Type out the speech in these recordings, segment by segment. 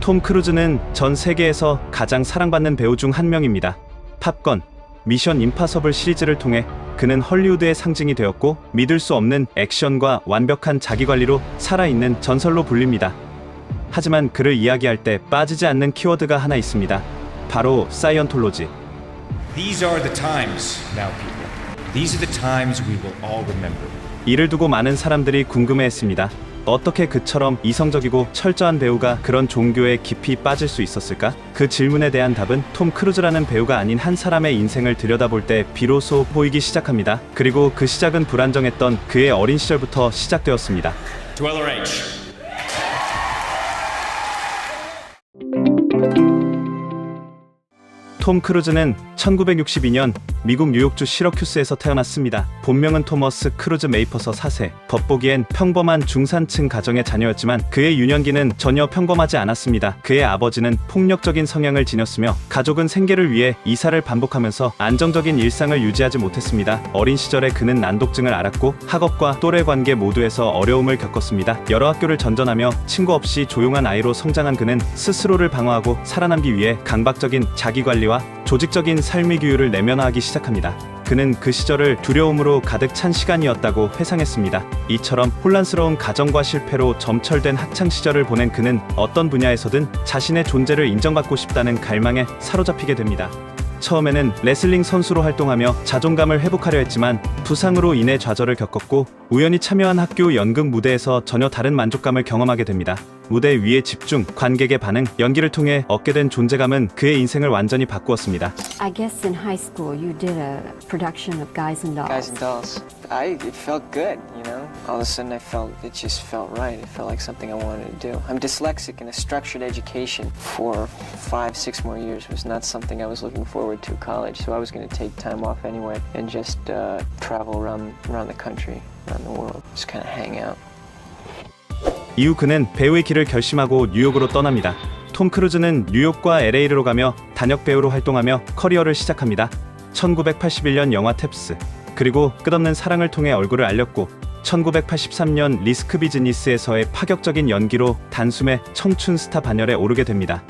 톰 크루즈는 전 세계에서 가장 사랑받는 배우 중 한 명입니다. 탑건, 미션 임파서블 시리즈를 통해 그는 헐리우드의 상징이 되었고 믿을 수 없는 액션과 완벽한 자기관리로 살아있는 전설로 불립니다. 하지만 그를 이야기할 때 빠지지 않는 키워드가 하나 있습니다. 바로 사이언톨로지. These are the times now, people. These are the times we will all remember. 이를 두고 많은 사람들이 궁금해했습니다. 어떻게 그처럼 이성적이고 철저한 배우가 그런 종교에 깊이 빠질 수 있었을까? 그 질문에 대한 답은 톰 크루즈라는 배우가 아닌 한 사람의 인생을 들여다볼 때 비로소 보이기 시작합니다. 그리고 그 시작은 불안정했던 그의 어린 시절부터 시작되었습니다. Dweller H. 톰 크루즈는 1962년 미국 뉴욕주 시러큐스에서 태어났습니다. 본명은 토머스 크루즈 메이퍼서 4세. 겉보기엔 평범한 중산층 가정의 자녀였지만 그의 유년기는 전혀 평범하지 않았습니다. 그의 아버지는 폭력적인 성향을 지녔으며 가족은 생계를 위해 이사를 반복하면서 안정적인 일상을 유지하지 못했습니다. 어린 시절에 그는 난독증을 앓았고 학업과 또래 관계 모두에서 어려움을 겪었습니다. 여러 학교를 전전하며 친구 없이 조용한 아이로 성장한 그는 스스로를 방어하고 살아남기 위해 강박적인 자기관리와 조직적인 삶의 규율을 내면화하기 시작합니다. 그는 그 시절을 두려움으로 가득 찬 시간이었다고 회상했습니다. 이처럼 혼란스러운 가정과 실패로 점철된 학창 시절을 보낸 그는 어떤 분야에서든 자신의 존재를 인정받고 싶다는 갈망에 사로잡히게 됩니다. 처음에는 레슬링 선수로 활동하며 자존감을 회복하려 했지만 부상으로 인해 좌절을 겪었고 우연히 참여한 학교 연극 무대에서 전혀 다른 만족감을 경험하게 됩니다. 무대 위에 집중, 관객의 반응, 연기를 통해 얻게 된 존재감은 그의 인생을 완전히 바꾸었습니다. I guess in high school you did a production of Guys and Dolls. Guys and Dolls. It felt good, you know? All of a sudden it just felt right. It felt like something I wanted to do. I'm dyslexic and a structured education for 5-6 more years was not something I was looking forward to college. So I was going to take time off anyway and just travel around the country, around the world, just kind of hang out. 이후 그는 배우의 길을 결심하고 뉴욕으로 떠납니다. 톰 크루즈는 뉴욕과 LA로 가며 단역 배우로 활동하며 커리어를 시작합니다. 1981년 영화 탭스, 그리고 끝없는 사랑을 통해 얼굴을 알렸고 1983년 리스크 비즈니스에서의 파격적인 연기로 단숨에 청춘 스타 반열에 오르게 됩니다.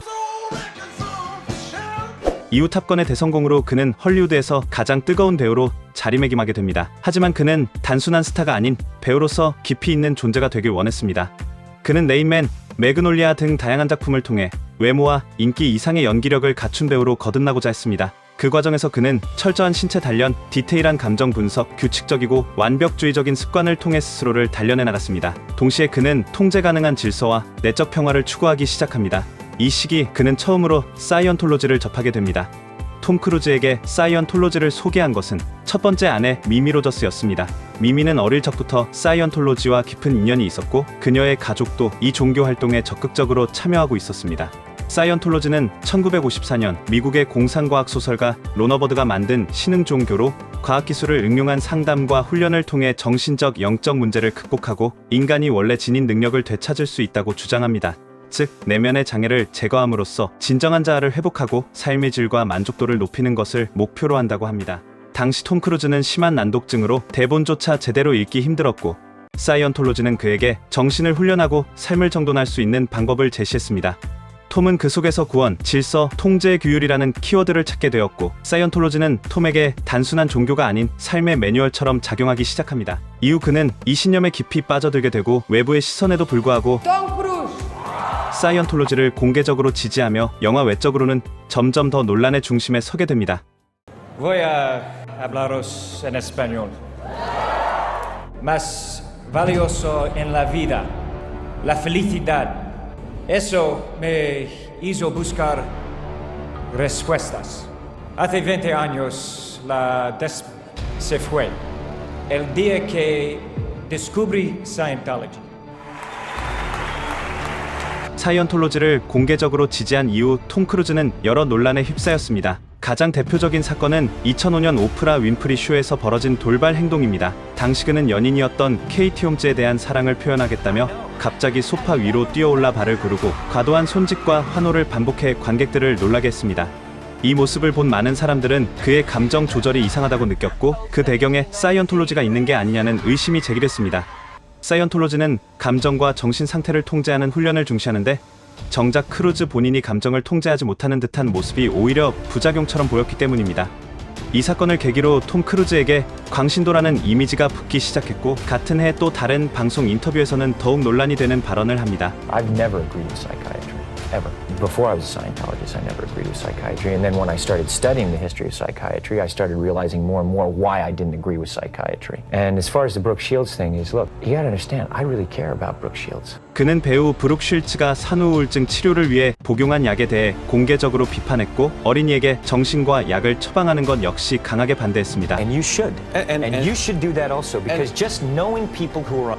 이후 탑건의 대성공으로 그는 헐리우드에서 가장 뜨거운 배우로 자리매김하게 됩니다. 하지만 그는 단순한 스타가 아닌 배우로서 깊이 있는 존재가 되길 원했습니다. 그는 레인맨, 매그놀리아 등 다양한 작품을 통해 외모와 인기 이상의 연기력을 갖춘 배우로 거듭나고자 했습니다. 그 과정에서 그는 철저한 신체 단련, 디테일한 감정 분석, 규칙적이고 완벽주의적인 습관을 통해 스스로를 단련해 나갔습니다. 동시에 그는 통제 가능한 질서와 내적 평화를 추구하기 시작합니다. 이 시기 그는 처음으로 사이언톨로지를 접하게 됩니다. 톰 크루즈에게 사이언톨로지를 소개한 것은 첫 번째 아내 미미 로저스였습니다. 미미는 어릴 적부터 사이언톨로지와 깊은 인연이 있었고 그녀의 가족도 이 종교 활동에 적극적으로 참여하고 있었습니다. 사이언톨로지는 1954년 미국의 공상과학 소설가 로너버드가 만든 신흥 종교로 과학기술을 응용한 상담과 훈련을 통해 정신적, 영적 문제를 극복하고 인간이 원래 지닌 능력을 되찾을 수 있다고 주장합니다. 즉, 내면의 장애를 제거함으로써 진정한 자아를 회복하고 삶의 질과 만족도를 높이는 것을 목표로 한다고 합니다. 당시 톰 크루즈는 심한 난독증으로 대본조차 제대로 읽기 힘들었고 사이언톨로지는 그에게 정신을 훈련하고 삶을 정돈할 수 있는 방법을 제시했습니다. 톰은 그 속에서 구원, 질서, 통제, 규율이라는 키워드를 찾게 되었고 사이언톨로지는 톰에게 단순한 종교가 아닌 삶의 매뉴얼처럼 작용하기 시작합니다. 이후 그는 이 신념에 깊이 빠져들게 되고 외부의 시선에도 불구하고 사이언톨로지를 공개적으로 지지하며 영화 외적으로는 점점 더 논란의 중심에 서게 됩니다. Voy a hablaros en español. Más valioso en la vida, la felicidad. Eso me hizo buscar respuestas. Hace 20 años se fue. El día que descubrí Scientology. 사이언톨로지를 공개적으로 지지한 이후 톰 크루즈는 여러 논란에 휩싸였습니다. 가장 대표적인 사건은 2005년 오프라 윈프리 쇼에서 벌어진 돌발 행동입니다. 당시 그는 연인이었던 케이티 홈즈에 대한 사랑을 표현하겠다며 갑자기 소파 위로 뛰어올라 발을 구르고 과도한 손짓과 환호를 반복해 관객들을 놀라게 했습니다. 이 모습을 본 많은 사람들은 그의 감정 조절이 이상하다고 느꼈고 그 배경에 사이언톨로지가 있는 게 아니냐는 의심이 제기됐습니다. 사이언톨로지는 감정과 정신 상태를 통제하는 훈련을 중시하는데 정작 크루즈 본인이 감정을 통제하지 못하는 듯한 모습이 오히려 부작용처럼 보였기 때문입니다. 이 사건을 계기로 톰 크루즈에게 광신도라는 이미지가 붙기 시작했고, 같은 해 또 다른 방송 인터뷰에서는 더욱 논란이 되는 발언을 합니다. I've never agreed with psychiatry, ever. Before I was a Scientologist, I never agreed with psychiatry. And then when I started studying the history of psychiatry, I started realizing more and more why I didn't agree with psychiatry. And as far as the Brooke Shields thing is, look, you gotta understand, I really care about Brooke Shields. 그는 배우 브룩 쉴츠가 산후 우울증 치료를 위해 복용한 약에 대해 공개적으로 비판했고, 어린이에게 정신과 약을 처방하는 것 역시 강하게 반대했습니다. And you should. And you should do that also, because just knowing people who are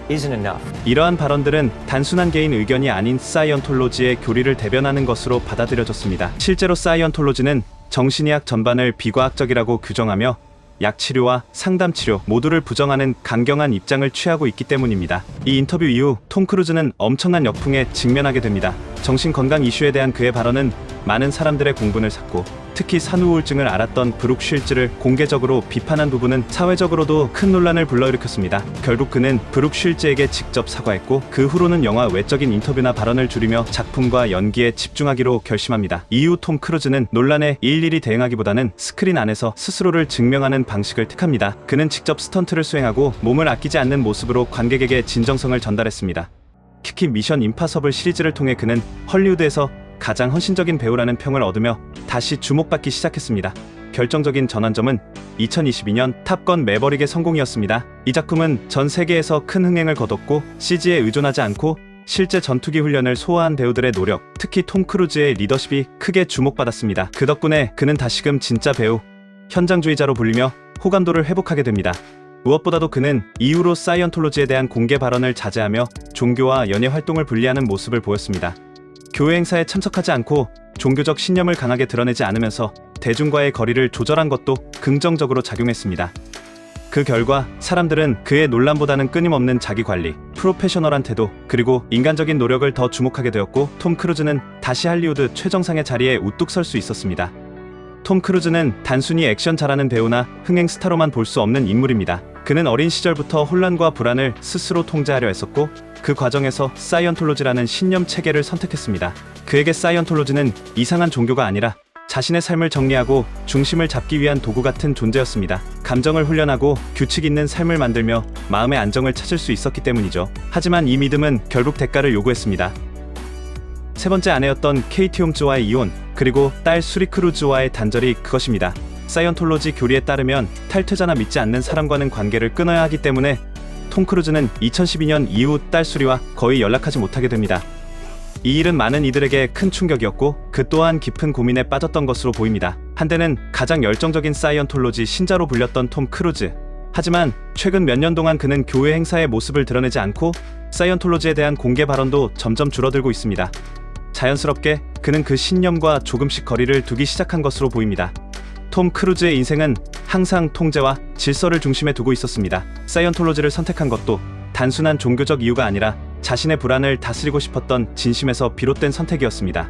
isn't enough. 이러한 발언들은 단순한 개인 의견이 아닌 사이언톨로지의 교리를 대변하는 것으로 받아들여졌습니다. 실제로 사이언톨로지는 정신의학 전반을 비과학적이라고 규정하며 약 치료와 상담 치료 모두를 부정하는 강경한 입장을 취하고 있기 때문입니다. 이 인터뷰 이후 톰 크루즈는 엄청난 역풍에 직면하게 됩니다. 정신건강 이슈에 대한 그의 발언은 많은 사람들의 공분을 샀고, 특히 산후 우울증을 앓았던 브룩 쉴즈를 공개적으로 비판한 부분은 사회적으로도 큰 논란을 불러일으켰습니다. 결국 그는 브룩 쉴즈에게 직접 사과했고, 그 후로는 영화 외적인 인터뷰나 발언을 줄이며 작품과 연기에 집중하기로 결심합니다. 이후 톰 크루즈는 논란에 일일이 대응하기보다는 스크린 안에서 스스로를 증명하는 방식을 택합니다. 그는 직접 스턴트를 수행하고 몸을 아끼지 않는 모습으로 관객에게 진정성을 전달했습니다. 특히 미션 임파서블 시리즈를 통해 그는 헐리우드에서 가장 헌신적인 배우라는 평을 얻으며 다시 주목받기 시작했습니다. 결정적인 전환점은 2022년 탑건 매버릭의 성공이었습니다. 이 작품은 전 세계에서 큰 흥행을 거뒀고, CG에 의존하지 않고 실제 전투기 훈련을 소화한 배우들의 노력, 특히 톰 크루즈의 리더십이 크게 주목받았습니다. 그 덕분에 그는 다시금 진짜 배우, 현장주의자로 불리며 호감도를 회복하게 됩니다. 무엇보다도 그는 이후로 사이언톨로지에 대한 공개 발언을 자제하며 종교와 연예 활동을 분리하는 모습을 보였습니다. 교회 행사에 참석하지 않고 종교적 신념을 강하게 드러내지 않으면서 대중과의 거리를 조절한 것도 긍정적으로 작용했습니다. 그 결과 사람들은 그의 논란보다는 끊임없는 자기관리, 프로페셔널한 태도, 그리고 인간적인 노력을 더 주목하게 되었고, 톰 크루즈는 다시 할리우드 최정상의 자리에 우뚝 설 수 있었습니다. 톰 크루즈는 단순히 액션 잘하는 배우나 흥행 스타로만 볼 수 없는 인물입니다. 그는 어린 시절부터 혼란과 불안을 스스로 통제하려 했었고, 그 과정에서 사이언톨로지라는 신념 체계를 선택했습니다. 그에게 사이언톨로지는 이상한 종교가 아니라 자신의 삶을 정리하고 중심을 잡기 위한 도구 같은 존재였습니다. 감정을 훈련하고 규칙 있는 삶을 만들며 마음의 안정을 찾을 수 있었기 때문이죠. 하지만 이 믿음은 결국 대가를 요구했습니다. 세 번째 아내였던 케이티 홈즈와의 이혼, 그리고 딸 수리 크루즈와의 단절이 그것입니다. 사이언톨로지 교리에 따르면 탈퇴자나 믿지 않는 사람과는 관계를 끊어야 하기 때문에 톰 크루즈는 2012년 이후 딸 수리와 거의 연락하지 못하게 됩니다. 이 일은 많은 이들에게 큰 충격이었고, 그 또한 깊은 고민에 빠졌던 것으로 보입니다. 한때는 가장 열정적인 사이언톨로지 신자로 불렸던 톰 크루즈. 하지만 최근 몇 년 동안 그는 교회 행사의 모습을 드러내지 않고 사이언톨로지에 대한 공개 발언도 점점 줄어들고 있습니다. 자연스럽게 그는 그 신념과 조금씩 거리를 두기 시작한 것으로 보입니다. 톰 크루즈의 인생은 항상 통제와 질서를 중심에 두고 있었습니다. 사이언톨로지를 선택한 것도 단순한 종교적 이유가 아니라 자신의 불안을 다스리고 싶었던 진심에서 비롯된 선택이었습니다.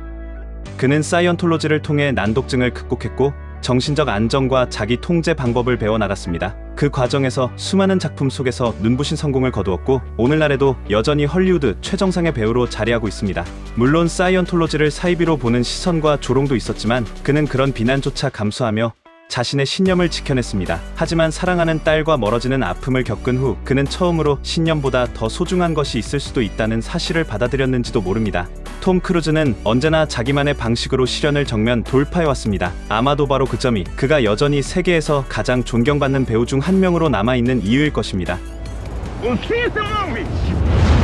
그는 사이언톨로지를 통해 난독증을 극복했고, 정신적 안정과 자기 통제 방법을 배워나갔습니다. 그 과정에서 수많은 작품 속에서 눈부신 성공을 거두었고, 오늘날에도 여전히 헐리우드 최정상의 배우로 자리하고 있습니다. 물론 사이언톨로지를 사이비로 보는 시선과 조롱도 있었지만, 그는 그런 비난조차 감수하며 자신의 신념을 지켜냈습니다. 하지만 사랑하는 딸과 멀어지는 아픔을 겪은 후 그는 처음으로 신념보다 더 소중한 것이 있을 수도 있다는 사실을 받아들였는지도 모릅니다. 톰 크루즈는 언제나 자기만의 방식으로 시련을 정면 돌파해왔습니다. 아마도 바로 그 점이 그가 여전히 세계에서 가장 존경받는 배우 중 한 명으로 남아있는 이유일 것입니다. We'll see you some movies.